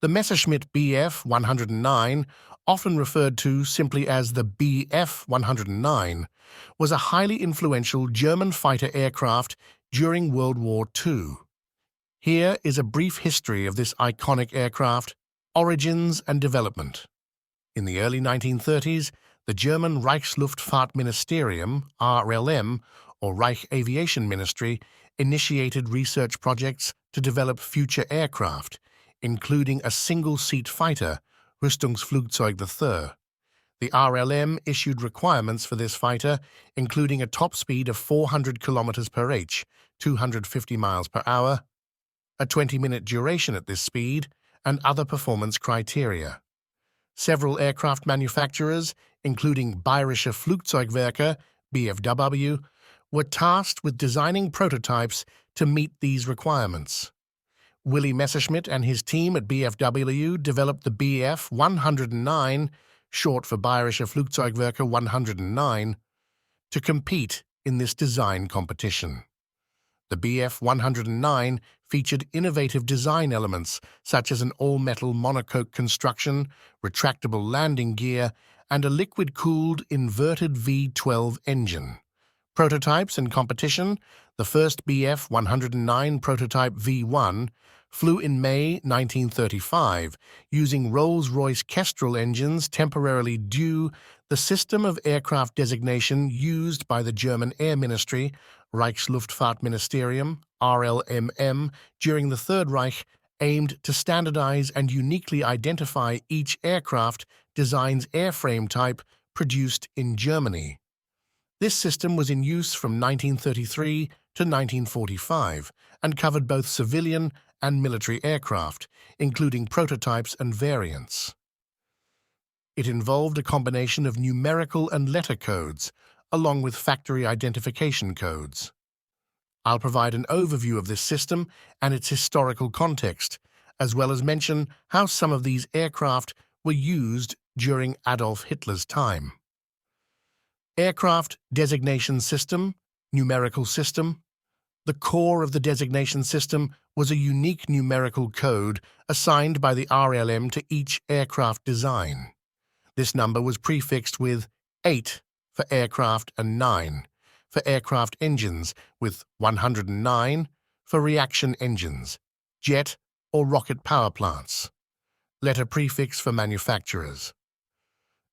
The Messerschmitt Bf-109, often referred to simply as the Bf-109, was a highly influential German fighter aircraft during World War II. Here is a brief history of this iconic aircraft, origins and development. In the early 1930s, the German Reichsluftfahrtministerium, RLM, or Reich Aviation Ministry, initiated research projects to develop future aircraft, including a single-seat fighter, Rüstungsflugzeug III. The RLM issued requirements for this fighter, including a top speed of 400 km per h, 250 miles per hour, a 20-minute duration at this speed, and other performance criteria. Several aircraft manufacturers, including Bayerische Flugzeugwerke, BFW, were tasked with designing prototypes to meet these requirements. Willy Messerschmitt and his team at BFW developed the Bf-109, short for Bayerische Flugzeugwerke 109, to compete in this design competition. The Bf-109 featured innovative design elements such as an all-metal monocoque construction, retractable landing gear, and a liquid-cooled inverted V12 engine. Prototypes in competition: the first Bf-109 prototype V1 flew in May 1935 using Rolls-Royce Kestrel engines temporarily due the system of aircraft designation used by the German Air Ministry, Reichsluftfahrtministerium, RLMM, during the Third Reich, aimed to standardize and uniquely identify each aircraft design's airframe type produced in Germany. This system was in use from 1933 to 1945 and covered both civilian and military aircraft, including prototypes and variants. It involved a combination of numerical and letter codes, along with factory identification codes. I'll provide an overview of this system and its historical context, as well as mention how some of these aircraft were used during Adolf Hitler's time. Aircraft Designation System, Numerical System. The core of the designation system was a unique numerical code assigned by the RLM to each aircraft design. This number was prefixed with 8 for aircraft and 9 for aircraft engines, with 109 for reaction engines, jet or rocket power plants. Letter prefix for manufacturers.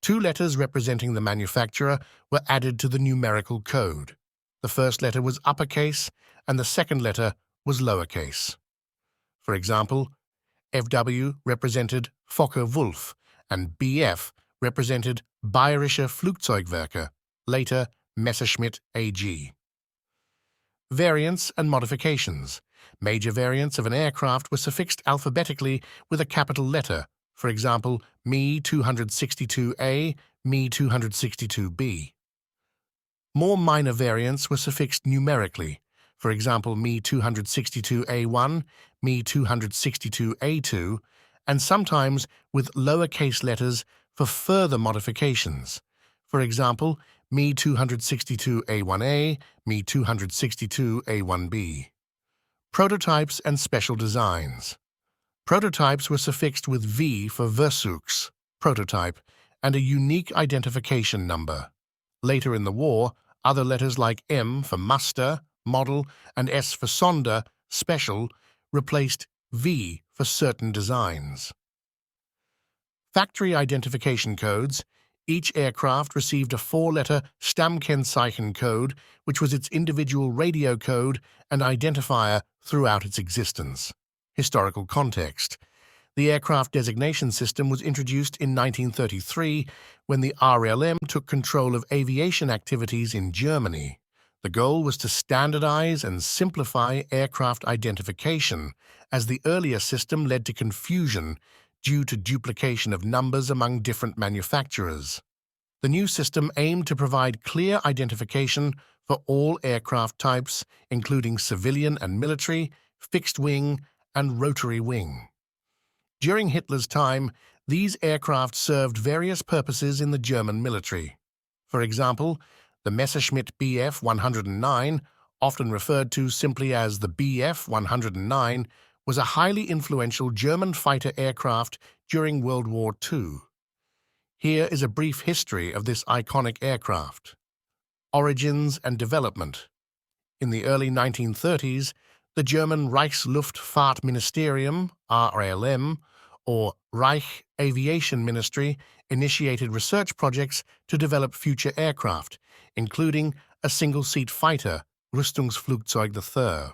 2 letters representing the manufacturer were added to the numerical code. The first letter was uppercase and the second letter was lowercase. For example, FW represented Focke-Wulf and BF represented Bayerische Flugzeugwerke, later Messerschmitt AG. Variants and modifications. Major variants of an aircraft were suffixed alphabetically with a capital letter, for example, Me-262A, Me-262B. More minor variants were suffixed numerically, for example, Me-262A1, Me-262A2, and sometimes with lowercase letters for further modifications. For example, Me-262A1A, Me-262A1B. Prototypes and special designs. Prototypes were suffixed with V for Versuchs, prototype, and a unique identification number. Later in the war, other letters like M for Muster, model, and S for Sonder, special, replaced V for certain designs. Factory identification codes. Each aircraft received a 4-letter Stammkennzeichen code, which was its individual radio code and identifier throughout its existence. Historical context. The aircraft designation system was introduced in 1933 when the RLM took control of aviation activities in Germany. The goal was to standardize and simplify aircraft identification, as the earlier system led to confusion due to duplication of numbers among different manufacturers. The new system aimed to provide clear identification for all aircraft types, including civilian and military, fixed wing, and rotary wing. During Hitler's time, these aircraft served various purposes in the German military. For example, the Messerschmitt Bf-109, often referred to simply as the Bf-109, was a highly influential German fighter aircraft during World War II. Here is a brief history of this iconic aircraft. Origins and development. In the early 1930s, the German Reichsluftfahrtministerium, RLM, or Reich Aviation Ministry, initiated research projects to develop future aircraft, including a single-seat fighter, Rüstungsflugzeug III.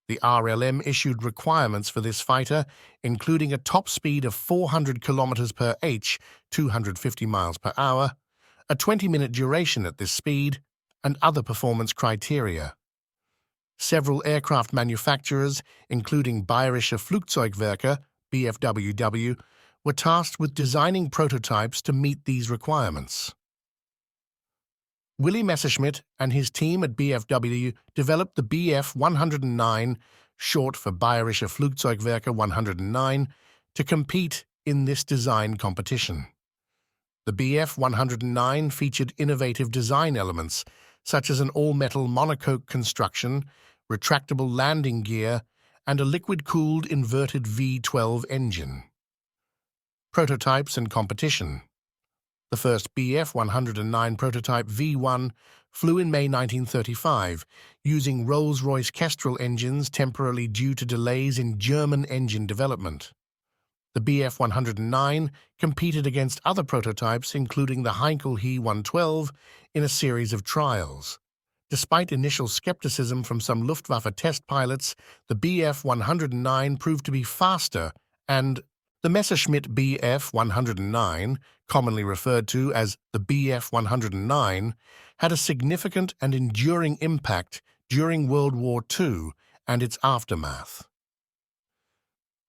The RLM issued requirements for this fighter, including a top speed of 400 km per h, 250 miles per hour, a 20-minute duration at this speed, and other performance criteria. Several aircraft manufacturers, including Bayerische Flugzeugwerke, BFWW, were tasked with designing prototypes to meet these requirements. Willy Messerschmitt and his team at BFW developed the Bf-109, short for Bayerische Flugzeugwerke 109, to compete in this design competition. The Bf-109 featured innovative design elements, such as an all-metal monocoque construction, retractable landing gear, and a liquid-cooled inverted V12 engine. Prototypes and competition. The first Bf-109 prototype V1 flew in May 1935, using Rolls-Royce Kestrel engines temporarily due to delays in German engine development. The Bf-109 competed against other prototypes, including the Heinkel He-112, in a series of trials. Despite initial skepticism from some Luftwaffe test pilots, the Bf-109 proved to be faster, and the Messerschmitt Bf-109, commonly referred to as the Bf-109, had a significant and enduring impact during World War II and its aftermath.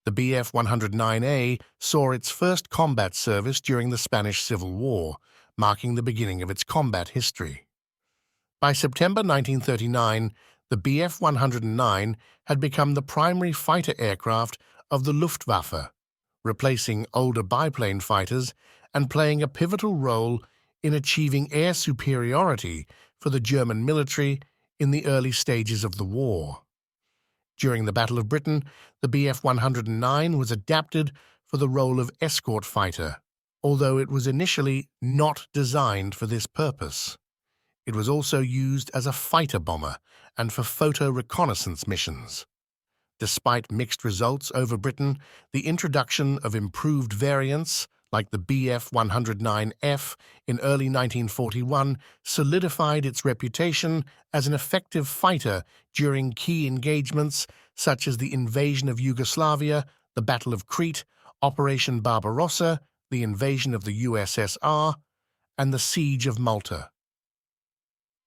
The Bf-109A saw its first combat service during the Spanish Civil War, marking the beginning of its combat history. By September 1939, the Bf-109 had become the primary fighter aircraft of the Luftwaffe, replacing older biplane fighters and playing a pivotal role in achieving air superiority for the German military in the early stages of the war. During the Battle of Britain, the Bf-109 was adapted for the role of escort fighter, although it was initially not designed for this purpose. It was also used as a fighter bomber and for photo reconnaissance missions. Despite mixed results over Britain, the introduction of improved variants, like the Bf-109F in early 1941, solidified its reputation as an effective fighter during key engagements such as the invasion of Yugoslavia, the Battle of Crete, Operation Barbarossa, the invasion of the USSR, and the Siege of Malta.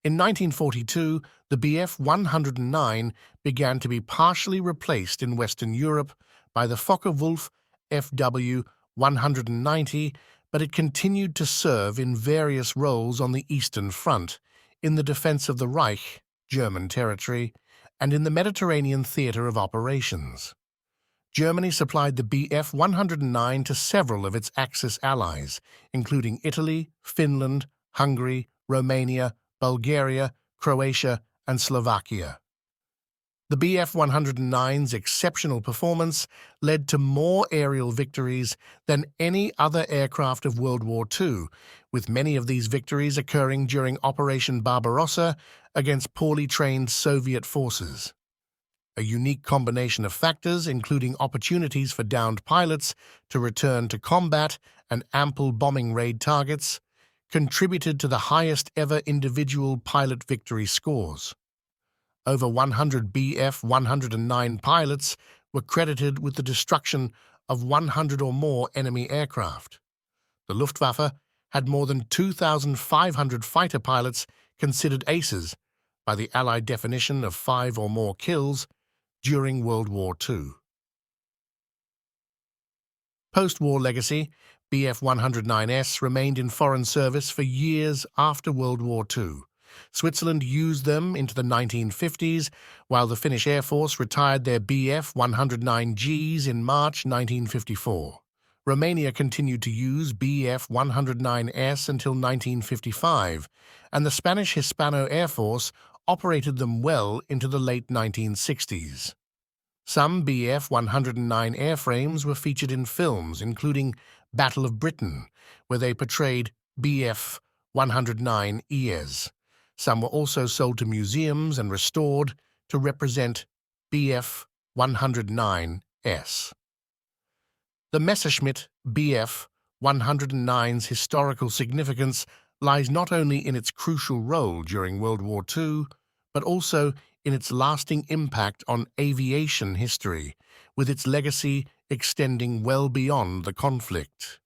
In 1942, the Bf-109 began to be partially replaced in Western Europe by the Focke-Wulf FW-190, but it continued to serve in various roles on the Eastern Front, in the defense of the Reich, German territory, and in the Mediterranean theater of operations. Germany supplied the Bf-109 to several of its Axis allies, including Italy, Finland, Hungary, Romania, Bulgaria, Croatia, and Slovakia. The Bf-109's exceptional performance led to more aerial victories than any other aircraft of World War II, with many of these victories occurring during Operation Barbarossa against poorly trained Soviet forces. A unique combination of factors, including opportunities for downed pilots to return to combat and ample bombing raid targets, contributed to the highest-ever individual pilot victory scores. Over 100 Bf-109 pilots were credited with the destruction of 100 or more enemy aircraft. The Luftwaffe had more than 2,500 fighter pilots considered aces by the Allied definition of 5 or more kills during World War II. Post-war legacy, Bf-109S remained in foreign service for years after World War II. Switzerland used them into the 1950s, while the Finnish Air Force retired their Bf-109Gs in March 1954. Romania continued to use Bf-109S until 1955, and the Spanish Hispano Air Force operated them well into the late 1960s. Some Bf-109 airframes were featured in films, including Battle of Britain, where they portrayed Bf-109Es. Some were also sold to museums and restored to represent Bf-109S. The Messerschmitt Bf-109's historical significance lies not only in its crucial role during World War II, but also in its lasting impact on aviation history, with its legacy extending well beyond the conflict.